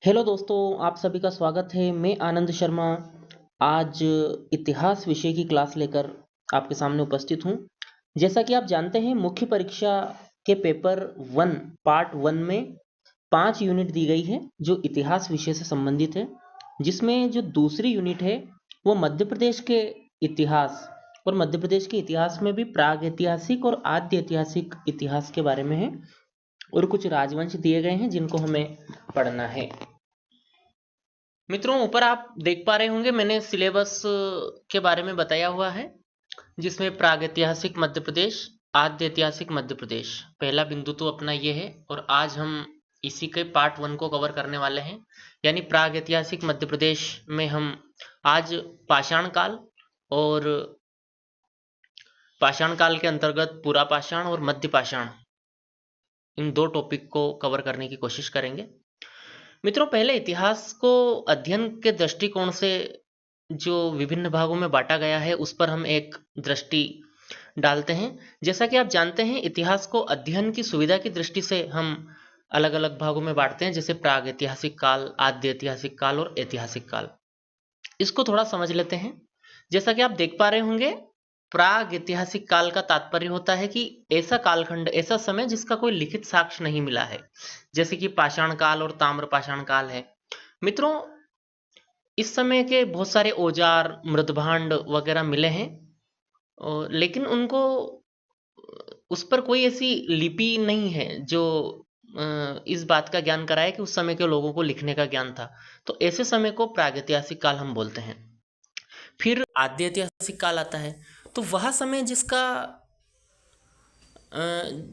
Hello दोस्तों, आप सभी का स्वागत है। मैं आनंद शर्मा आज इतिहास विषय की क्लास लेकर आपके सामने उपस्थित हूँ। जैसा कि आप जानते हैं, मुख्य परीक्षा के पेपर 1 पार्ट 1 में 5 यूनिट दी गई है जो इतिहास विषय से संबंधित है, जिसमें जो दूसरी यूनिट है वो मध्य प्रदेश के इतिहास और मध्य प्रदेश के इतिहास में भी प्राग ऐतिहासिक और आद्य ऐतिहासिक इतिहास के बारे में है और कुछ राजवंश दिए गए हैं जिनको हमें पढ़ना है। मित्रों, ऊपर आप देख पा रहे होंगे मैंने सिलेबस के बारे में बताया हुआ है, जिसमें प्रागैतिहासिक मध्य प्रदेश, आद्य ऐतिहासिक मध्य प्रदेश पहला बिंदु तो अपना ये है। और आज हम इसी के पार्ट 1 को कवर करने वाले हैं, यानी प्रागैतिहासिक मध्य प्रदेश में हम आज पाषाण काल और पाषाण काल के अंतर्गत पुरा पाषाण और मध्य पाषाण, इन दो टॉपिक को कवर करने की कोशिश करेंगे। मित्रों, पहले इतिहास को अध्ययन के दृष्टिकोण से जो विभिन्न भागों में बांटा गया है उस पर हम एक दृष्टि डालते हैं। जैसा कि आप जानते हैं, इतिहास को अध्ययन की सुविधा की दृष्टि से हम अलग अलग भागों में बांटते हैं, जैसे प्राग ऐतिहासिक काल, आद्य ऐतिहासिक काल और ऐतिहासिक काल। इसको थोड़ा समझ लेते हैं। जैसा कि आप देख पा रहे होंगे, प्राग ऐतिहासिक काल का तात्पर्य होता है कि ऐसा कालखंड, ऐसा समय जिसका कोई लिखित साक्ष्य नहीं मिला है, जैसे कि पाषाण काल और ताम्र पाषाण काल है। मित्रों, इस समय के बहुत सारे औजार, मृदभांड वगैरह मिले हैं, लेकिन उनको उस पर कोई ऐसी लिपि नहीं है जो इस बात का ज्ञान कराए कि उस समय के लोगों को लिखने का ज्ञान था। तो ऐसे समय को प्रागैतिहासिक काल हम बोलते हैं। फिर आद्य ऐतिहासिक काल आता है, तो वह समय जिसका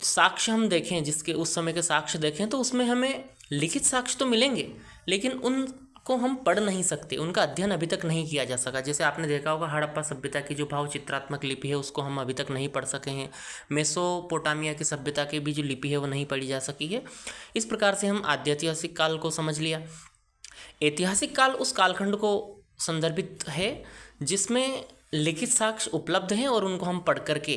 साक्ष्य हम देखें, जिसके उस समय के साक्ष्य देखें, तो उसमें हमें लिखित साक्ष्य तो मिलेंगे, लेकिन उनको हम पढ़ नहीं सकते, उनका अध्ययन अभी तक नहीं किया जा सका। जैसे आपने देखा होगा, हड़प्पा सभ्यता की जो भाव चित्रात्मक लिपि है उसको हम अभी तक नहीं पढ़ सके हैं। मेसोपोटामिया की सभ्यता की भी जो लिपि है वो नहीं पढ़ी जा सकी है। इस प्रकार से हम आद्य ऐतिहासिक काल को समझ लिया। ऐतिहासिक काल उस कालखंड को संदर्भित है जिसमें लिखित साक्ष्य उपलब्ध हैं और उनको हम पढ़ करके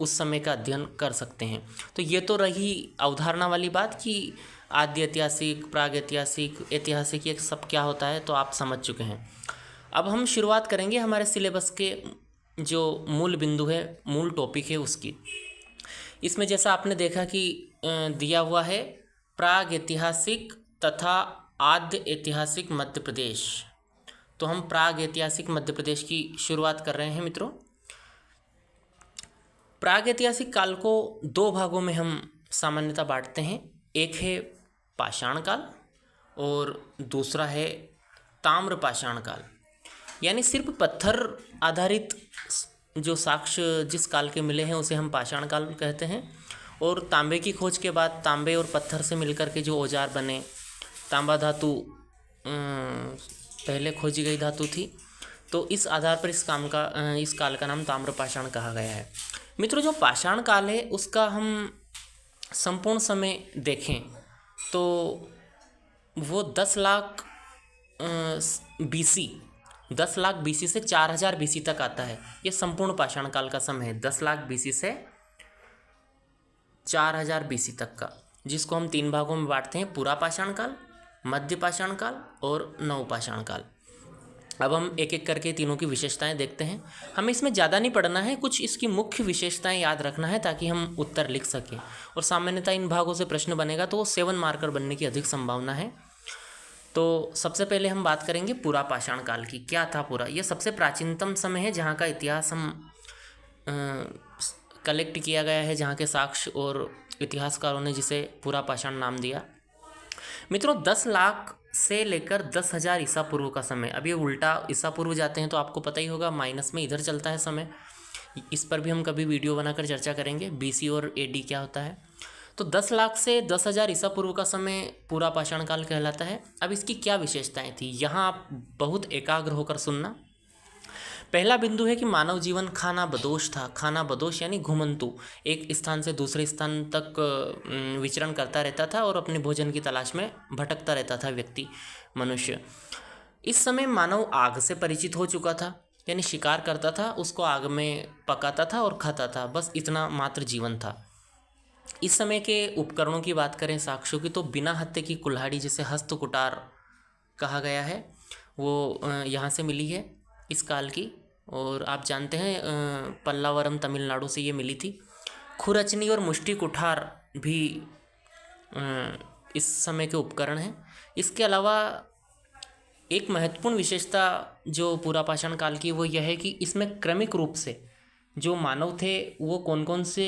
उस समय का अध्ययन कर सकते हैं। तो ये तो रही अवधारणा वाली बात कि आद्य ऐतिहासिक, प्राग ऐतिहासिक, ऐतिहासिक, ये सब क्या होता है, तो आप समझ चुके हैं। अब हम शुरुआत करेंगे हमारे सिलेबस के जो मूल बिंदु है, मूल टॉपिक है उसकी। इसमें जैसा आपने देखा कि दिया हुआ है प्राग ऐतिहासिक तथा आद्य ऐतिहासिक मध्य प्रदेश। तो हम प्राग ऐतिहासिक मध्य प्रदेश की शुरुआत कर रहे हैं। मित्रों, प्राग ऐतिहासिक काल को दो भागों में हम सामान्यतः बांटते हैं। एक है पाषाण काल और दूसरा है ताम्र पाषाण काल, यानी सिर्फ पत्थर आधारित जो साक्ष्य जिस काल के मिले हैं उसे हम पाषाण काल कहते हैं। और तांबे की खोज के बाद तांबे और पत्थर से मिलकर के जो औजार बने, तांबा धातु पहले खोजी गई धातु थी, तो इस आधार पर इस काल का नाम ताम्र पाषाण कहा गया है। मित्रों, जो पाषाण काल है उसका हम संपूर्ण समय देखें तो वो 10 लाख बीसी 10 लाख बीसी से 4000 बीसी तक आता है। ये संपूर्ण पाषाण काल का समय है, 10 लाख बीसी से 4000 बीसी तक का, जिसको हम 3 भागों में बांटते हैं: पुरा पाषाण काल, मध्य पाषाण काल और नवपाषाण काल। अब हम एक एक करके तीनों की विशेषताएं देखते हैं। हमें इसमें ज़्यादा नहीं पढ़ना है, कुछ इसकी मुख्य विशेषताएं याद रखना है ताकि हम उत्तर लिख सकें। और सामान्यतः इन भागों से प्रश्न बनेगा तो वो 7 मार्कर बनने की अधिक संभावना है। तो सबसे पहले हम बात करेंगे पुरा पाषाण काल की। क्या था पुरा? यह सबसे प्राचीनतम समय है जहाँ का इतिहास हम कलेक्ट किया गया है, जहाँ के साक्ष्य और इतिहासकारों ने जिसे पुरा पाषाण नाम दिया। मित्रों, 10 लाख से लेकर 10,000 ईसा पूर्व का समय। अब ये उल्टा ईसा पूर्व जाते हैं तो आपको पता ही होगा, माइनस में इधर चलता है समय। इस पर भी हम कभी वीडियो बनाकर चर्चा करेंगे, बीसी और एडी क्या होता है। तो 10 लाख से 10,000 ईसा पूर्व का समय पूरा पाषाण काल कहलाता है। अब इसकी क्या विशेषताएं थी, यहाँ आप बहुत एकाग्र होकर सुनना। पहला बिंदु है कि मानव जीवन खाना बदोश था। खाना बदोश यानी घुमंतु, एक स्थान से दूसरे स्थान तक विचरण करता रहता था और अपने भोजन की तलाश में भटकता रहता था व्यक्ति, मनुष्य। इस समय मानव आग से परिचित हो चुका था, यानी शिकार करता था, उसको आग में पकाता था और खाता था, बस इतना मात्र जीवन था। इस समय के उपकरणों की बात करें साक्ष्यों की, तो बिना हत्थे की कुल्हाड़ी जिसे हस्त कुटार कहा गया है वो यहाँ से मिली है इस काल की। और आप जानते हैं पल्लावरम तमिलनाडु से ये मिली थी। खुरचनी और मुष्टि कुठार भी इस समय के उपकरण हैं। इसके अलावा एक महत्वपूर्ण विशेषता जो पुरापाषाण काल की वो यह है कि इसमें क्रमिक रूप से जो मानव थे वो कौन कौन से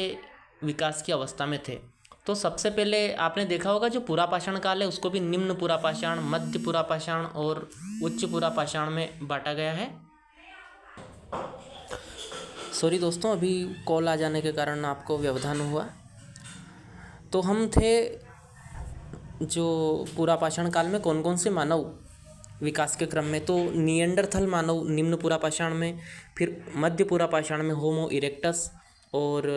विकास की अवस्था में थे। तो सबसे पहले आपने देखा होगा जो पुरापाषाण काल है उसको भी निम्न पुरापाषाण, मध्य पुरापाषाण और उच्च पुरापाषाण में बांटा गया है। सॉरी दोस्तों, अभी कॉल आ जाने के कारण आपको व्यवधान हुआ। तो हम थे जो पुरापाषाण काल में कौन कौन से मानव विकास के क्रम में, तो निएंडरथल मानव निम्न पुरापाषाण में, फिर मध्य पुरापाषाण में होमो इरेक्टस और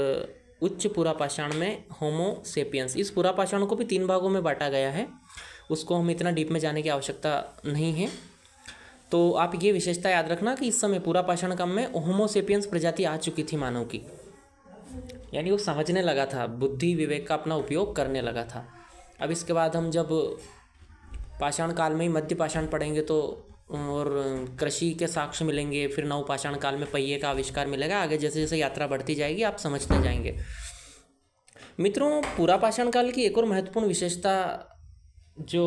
उच्च पुरापाषाण में होमो सेपियंस। इस पुरापाषाण को भी 3 भागों में बांटा गया है, उसको हम इतना डीप में जाने की आवश्यकता नहीं है। तो आप ये विशेषता याद रखना कि इस समय पुरापाषाण काल में होमो सेपियंस प्रजाति आ चुकी थी मानव की, यानी वो समझने लगा था, बुद्धि विवेक का अपना उपयोग करने लगा था। अब इसके बाद हम जब पाषाण काल में ही मध्य पाषाण पढ़ेंगे तो और कृषि के साक्ष्य मिलेंगे, फिर नवपाषाण काल में पहिए का आविष्कार मिलेगा। आगे जैसे जैसे यात्रा बढ़ती जाएगी आप समझते जाएंगे। मित्रों, पुरापाषाण काल की एक और महत्वपूर्ण विशेषता जो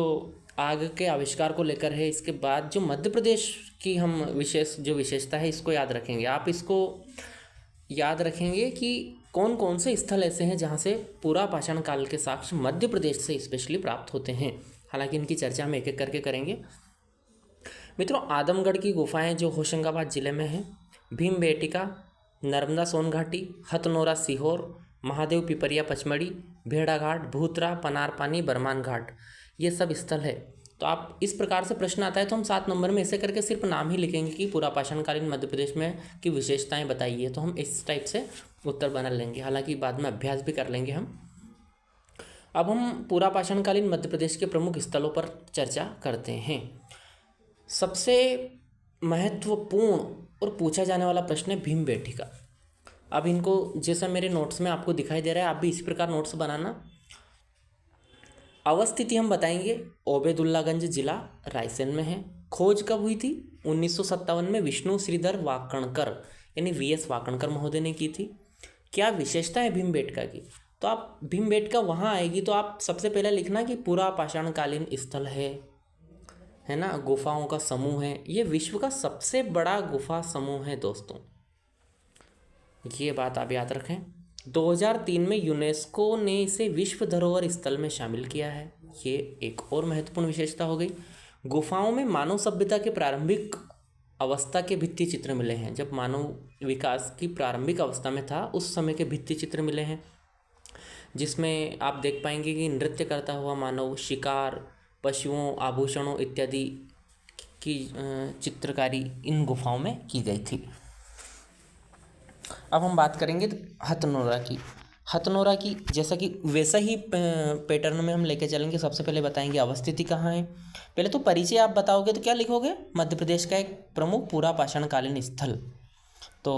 आग के आविष्कार को लेकर है, इसके बाद जो मध्य प्रदेश की हम विशेषता है इसको याद रखेंगे। आप इसको याद रखेंगे कि कौन कौन से स्थल ऐसे हैं जहाँ से पुरापाषाण काल के साक्ष्य मध्य प्रदेश से स्पेशली प्राप्त होते हैं। हालांकि इनकी चर्चा हम एक एक करके करेंगे। मित्रों, आदमगढ़ की गुफाएं जो होशंगाबाद जिले में हैं, भीमबेटका, नर्मदा सोन घाटी, हथनोरा सीहोर, महादेव पिपरिया पचमढ़ी, भेड़ाघाट, भूतरा, पनारपानी, बरमान घाट, ये सब स्थल है। तो आप इस प्रकार से प्रश्न आता है तो हम 7 नंबर में ऐसे करके सिर्फ नाम ही लिखेंगे कि पुरापाषाणकालीन मध्य प्रदेश में की विशेषताएं बताइए, तो हम इस टाइप से उत्तर बना लेंगे। हालांकि बाद में अभ्यास भी कर लेंगे हम। अब हम पुरापाषाणकालीन मध्य प्रदेश के प्रमुख स्थलों पर चर्चा करते हैं। सबसे महत्वपूर्ण और पूछा जाने वाला प्रश्न है भीमबेटका। अब इनको जैसा मेरे नोट्स में आपको दिखाई दे रहा है, आप भी इसी प्रकार नोट्स बनाना। अवस्थिति हम बताएंगे, ओबेदुल्लागंज जिला रायसेन में है। खोज कब हुई थी? 1957 में विष्णु श्रीधर वाकणकर यानी वीएस वाकणकर महोदय ने की थी। क्या विशेषता है भीमबेटका की? तो आप भीमबेटका वहाँ आएगी तो आप सबसे पहले लिखना कि पुरापाषाणकालीन स्थल है ना, गुफाओं का समूह है। ये विश्व का सबसे बड़ा गुफा समूह है दोस्तों, ये बात आप याद रखें। 2003 में यूनेस्को ने इसे विश्व धरोहर स्थल में शामिल किया है। ये एक और महत्वपूर्ण विशेषता हो गई। गुफाओं में मानव सभ्यता के प्रारंभिक अवस्था के भित्ति चित्र मिले हैं। जब मानव विकास की प्रारंभिक अवस्था में था उस समय के भित्ति चित्र मिले हैं, जिसमें आप देख पाएंगे कि नृत्य करता हुआ मानव, शिकार, पशुओं, आभूषणों इत्यादि की चित्रकारी इन गुफाओं में की गई थी। अब हम बात करेंगे हथनोरा की। हथनोरा की जैसा कि वैसा ही पैटर्न में हम लेके चलेंगे। सबसे पहले बताएंगे अवस्थिति कहाँ है। पहले तो परिचय आप बताओगे तो क्या लिखोगे? मध्य प्रदेश का एक प्रमुख पुरापाषाणकालीन स्थल। तो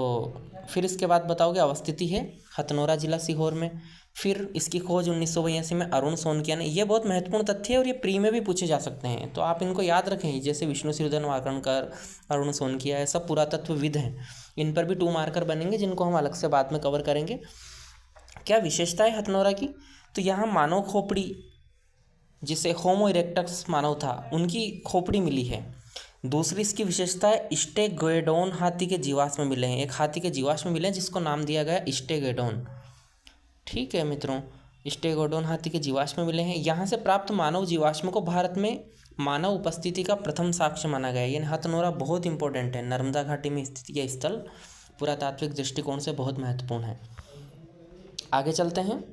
फिर इसके बाद बताओगे अवस्थिति है हथनोरा जिला सीहोर में। फिर इसकी खोज 1982 में अरुण सोनकिया ने। ये बहुत महत्वपूर्ण तथ्य है और ये प्री में भी पूछे जा सकते हैं, तो आप इनको याद रखें। जैसे विष्णु श्रीधर वाकणकर, अरुण सोनकिया, है सब पुरातत्वविद हैं। इन पर भी 2 मार्कर बनेंगे जिनको हम अलग से बाद में कवर करेंगे। क्या विशेषता है हथनोरा की? तो यहाँ मानव खोपड़ी, जिसे होमो इरेक्टस मानव था, उनकी खोपड़ी मिली है। दूसरी इसकी विशेषता है स्टेगोडोन हाथी के जीवाश्म मिले हैं। एक हाथी के जीवाश्म मिले हैं जिसको नाम दिया गया स्टेगोडोन। ठीक है मित्रों, स्टेगोडोन हाथी के जीवाश्म मिले हैं। यहाँ से प्राप्त मानव जीवाश्म को भारत में मानव उपस्थिति का प्रथम साक्ष्य माना गया है। यानी हथनोरा बहुत इंपॉर्टेंट है। नर्मदा घाटी में स्थित यह स्थल पुरातात्विक दृष्टिकोण से बहुत महत्वपूर्ण है। आगे चलते हैं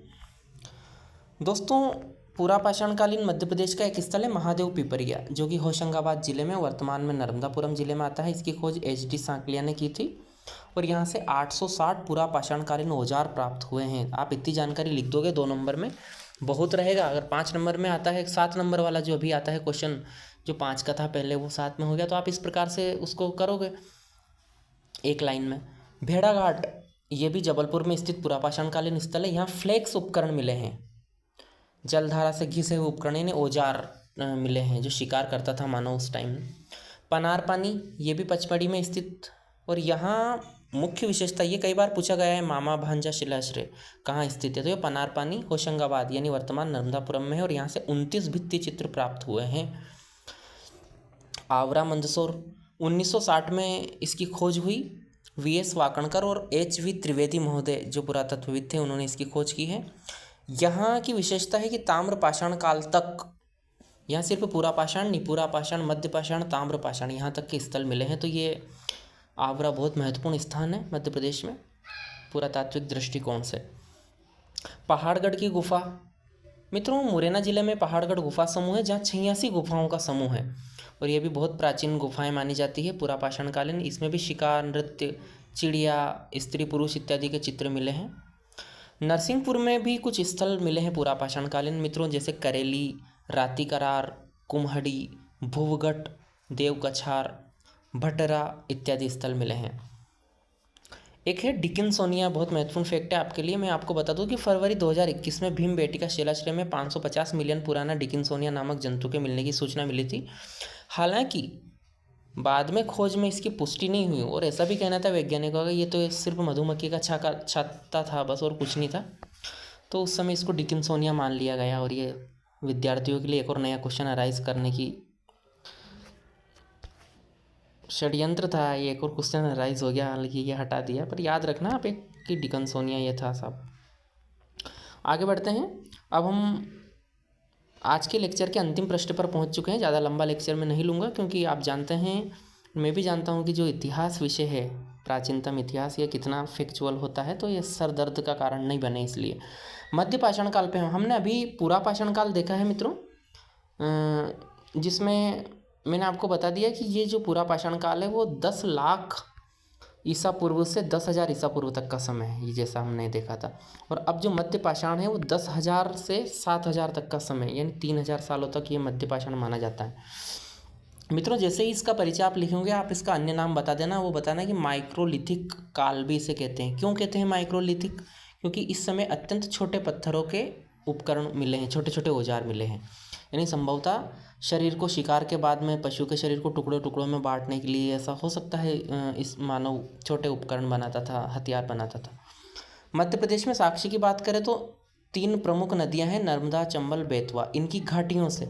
दोस्तों। पुरापाषाणकालीन मध्य प्रदेश का एक स्थल है महादेव पिपरिया, जो कि होशंगाबाद जिले में, वर्तमान में नर्मदापुरम जिले में आता है। इसकी खोज एच.डी. सांकलिया ने की थी और यहाँ से 860 पुरापाषाणकालीन औजार प्राप्त हुए हैं। आप इतनी जानकारी लिख दोगे 2 नंबर में, बहुत रहेगा। अगर 5 नंबर में आता है, 7 नंबर वाला जो अभी आता है क्वेश्चन, जो 5 का था पहले वो 7 में हो गया, तो आप इस प्रकार से उसको करोगे एक लाइन में। भेड़ाघाट, ये भी जबलपुर में स्थित पुरापाषाणकालीन स्थल है। यहाँ फ्लेक्स उपकरण मिले हैं, जलधारा से घिसे हुए उपकरण यानी औजार मिले हैं, जो शिकार करता था मानव उस टाइम। पनार पानी ये भी पचमढ़ी में स्थित, और यहाँ मुख्य विशेषता ये कई बार पूछा गया है, मामा भांजा शिलाश्रय कहाँ स्थित है, तो ये पनार पानी होशंगाबाद यानी वर्तमान नर्मदापुरम में है, और यहाँ से 29 भित्ति चित्र प्राप्त हुए हैं। आवरा मंदसौर 1960 में इसकी खोज हुई। वीएस वाकणकर और एचवी त्रिवेदी महोदय जो पुरातत्वविद थे उन्होंने इसकी खोज की है। यहाँ की विशेषता है कि ताम्र पाषाण काल तक, यहाँ सिर्फ पूरा पाषाण नहीं, पूरा पाषाण, मध्य पाषाण, ताम्र पाषाण यहाँ तक के स्थल मिले हैं। तो ये आवरा बहुत महत्वपूर्ण स्थान है मध्य प्रदेश में पुरातात्विक दृष्टिकोण से। पहाड़गढ़ की गुफा, मित्रों मुरैना जिले में पहाड़गढ़ गुफा समूह है जहाँ 86 गुफाओं का समूह है, और ये भी बहुत प्राचीन गुफाएं मानी जाती है पूरा पाषाणकालीन। इसमें भी शिकार, नृत्य, चिड़िया, स्त्री पुरुष इत्यादि के चित्र मिले हैं। नरसिंहपुर में भी कुछ स्थल मिले हैं पूरा पाषाणकालीन मित्रों, जैसे करेली, राती करार, कुम्हड़ी, भुवगट, देवकछार, भटरा इत्यादि स्थल मिले हैं। एक है डिकिंसोनिया, बहुत महत्वपूर्ण फैक्ट है आपके लिए। मैं आपको बता दूं कि फरवरी 2021 में भीमबेटका शिलाश्रय में 550 मिलियन पुराना डिकिंसोनिया नामक जंतु के मिलने की सूचना मिली थी। हालांकि बाद में खोज में इसकी पुष्टि नहीं हुई, और ऐसा भी कहना था वैज्ञानिकों का ये तो सिर्फ मधुमक्खी का छत्ता था बस, और कुछ नहीं था। तो उस समय इसको डिकिंसोनिया मान लिया गया, और ये विद्यार्थियों के लिए एक और नया क्वेश्चन अराइज करने की षड्यंत्र था, ये एक और क्वेश्चन राइज हो गया, हालांकि ये हटा दिया, पर याद रखना आप एक कि डिकिंसोनिया ये था सब। आगे बढ़ते हैं। अब हम आज के लेक्चर के अंतिम प्रश्न पर पहुंच चुके हैं। ज़्यादा लंबा लेक्चर मैं नहीं लूँगा, क्योंकि आप जानते हैं, मैं भी जानता हूँ कि जो इतिहास विषय है, प्राचीनतम इतिहास, ये कितना फैक्चुअल होता है, तो ये सर दर्द का कारण नहीं बने। इसलिए मध्य पाषाण काल पे हमने अभी पूरा पाषाण काल देखा है मित्रों, जिसमें मैंने आपको बता दिया कि ये जो पूरा पाषाण काल है वो 10 लाख ईसा पूर्व से 10,000 ईसा पूर्व तक का समय है, ये जैसा हमने देखा था। और अब जो मध्य पाषाण है वो 10,000 से 7,000 तक का समय, यानी 3,000 सालों तक ये मध्य पाषाण माना जाता है। मित्रों जैसे ही इसका परिचय आप लिखेंगे, आप इसका अन्य नाम बता देना, वो बताना कि माइक्रोलिथिक काल भी इसे कहते हैं। क्यों कहते हैं माइक्रोलिथिक? क्योंकि इस समय अत्यंत छोटे पत्थरों के उपकरण मिले हैं, छोटे छोटे औजार मिले हैं, यानी संभवतः शरीर को शिकार के बाद में पशु के शरीर को टुकड़ों टुकड़ों में बांटने के लिए ऐसा हो सकता है, इस मानव छोटे उपकरण बनाता था, हथियार बनाता था। मध्य प्रदेश में साक्ष्य की बात करें तो 3 प्रमुख नदियां हैं, नर्मदा, चंबल, बेतवा। इनकी घाटियों से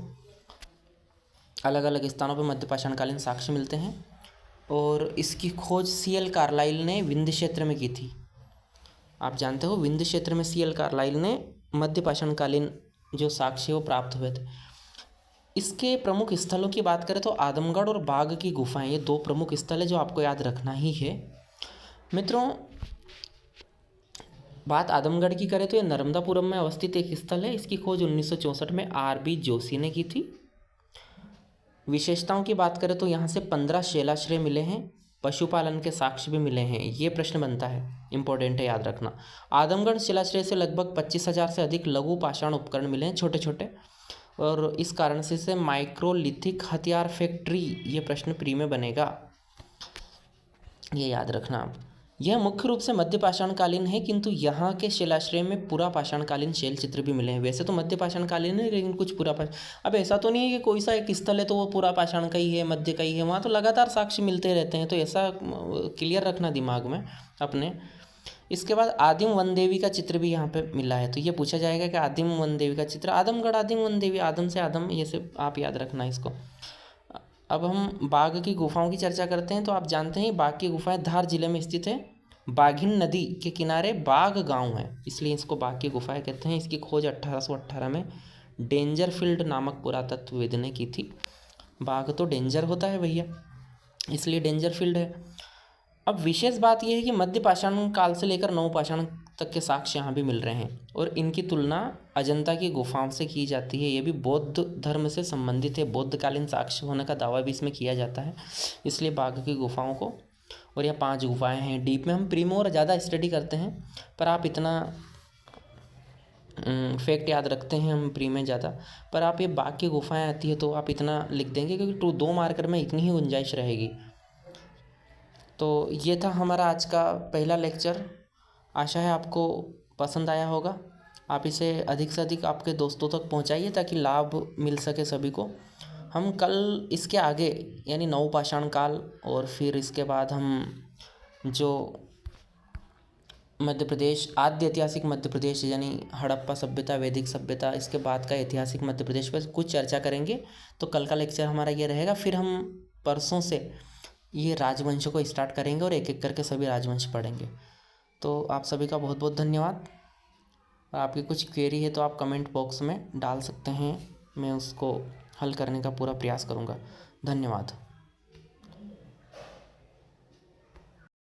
अलग अलग स्थानों पर मध्य पाषाणकालीन साक्ष्य मिलते हैं, और इसकी खोज सीएल कार्लाइल ने विंध्य क्षेत्र में की थी। आप जानते हो विंध्य क्षेत्र में सीएल कार्लाइल ने मध्य पाषाणकालीन जो साक्ष्य वो प्राप्त हुए थे। इसके प्रमुख स्थलों की बात करें तो आदमगढ़ और बाघ की गुफाएं, ये 2 प्रमुख स्थल है जो आपको याद रखना ही है। मित्रों बात आदमगढ़ की करें तो ये नर्मदापुरम में अवस्थित एक स्थल है। इसकी खोज 1964 में आरबी जोशी ने की थी। विशेषताओं की बात करें तो यहाँ से 15 शैलाश्रय मिले हैं, पशुपालन के साक्ष्य भी मिले हैं। ये प्रश्न बनता है, इंपॉर्टेंट है, याद रखना। आदमगढ़ शिलाश्रय से लगभग 25,000 से अधिक लघु पाषाण उपकरण मिले हैं, छोटे छोटे, और इस कारण से इसे माइक्रोलिथिक हथियार फैक्ट्री, ये प्रश्न प्री में बनेगा, ये याद रखना आप। यह मुख्य रूप से मध्य पाषाणकालीन है, किंतु यहाँ के शिलाश्रय में पूरा पाषाणकालीन शैल चित्र भी मिले हैं। वैसे तो मध्य पाषाणकालीन है, लेकिन कुछ पूरा अब ऐसा तो नहीं है कि कोई सा एक स्थल है तो वो पूरा पाषाण का ही है, मध्य का ही है, वहाँ तो लगातार साक्ष्य मिलते रहते हैं, तो ऐसा क्लियर रखना दिमाग में अपने। इसके बाद आदिम वन देवी का चित्र भी यहाँ पे मिला है, तो ये पूछा जाएगा कि आदिम वन देवी का चित्र, आदमगढ़ आदिम वन देवी, आदम से आदम, ये सब आप याद रखना इसको। अब हम बाघ की गुफाओं की चर्चा करते हैं। तो आप जानते हैं बाघ की गुफाएं धार जिले में स्थित है। बाघिन नदी के किनारे बाघ गांव है, इसलिए इसको बाघ की गुफाएं कहते हैं। इसकी खोज 1818 में डेंजरफील्ड नामक पुरातत्वविद ने की थी। बाघ तो डेंजर होता है भैया, इसलिए डेंजरफील्ड है। अब विशेष बात यह है कि मध्य पाषाण काल से लेकर नवपाषाण तक के साक्ष्य यहाँ भी मिल रहे हैं, और इनकी तुलना अजंता की गुफाओं से की जाती है। ये भी बौद्ध धर्म से संबंधित है, बौद्धकालीन साक्ष्य होने का दावा भी इसमें किया जाता है, इसलिए बाघ की गुफाओं को। और यह 5 गुफाएं हैं। डीप में हम प्री में और ज़्यादा स्टडी करते हैं, पर आप इतना फैक्ट याद रखते हैं हम प्री में ज़्यादा, पर आप ये बाघ की गुफाएं आती है तो आप इतना लिख देंगे, क्योंकि 2 मार्कर में इतनी ही गुंजाइश रहेगी। तो ये था हमारा आज का पहला लेक्चर। आशा है आपको पसंद आया होगा। आप इसे अधिक से अधिक आपके दोस्तों तक पहुंचाइए ताकि लाभ मिल सके सभी को। हम कल इसके आगे यानी नवपाषाण काल और फिर इसके बाद हम जो मध्य प्रदेश आद्य ऐतिहासिक मध्य प्रदेश यानी हड़प्पा सभ्यता, वैदिक सभ्यता, इसके बाद का ऐतिहासिक मध्य प्रदेश पर कुछ चर्चा करेंगे। तो कल का लेक्चर हमारा ये रहेगा। फिर हम परसों से ये राजवंशों को स्टार्ट करेंगे और एक एक करके सभी राजवंश पढ़ेंगे। तो आप सभी का बहुत बहुत धन्यवाद। आपकी कुछ क्वेरी है तो आप कमेंट बॉक्स में डाल सकते हैं, मैं उसको हल करने का पूरा प्रयास करूँगा। धन्यवाद।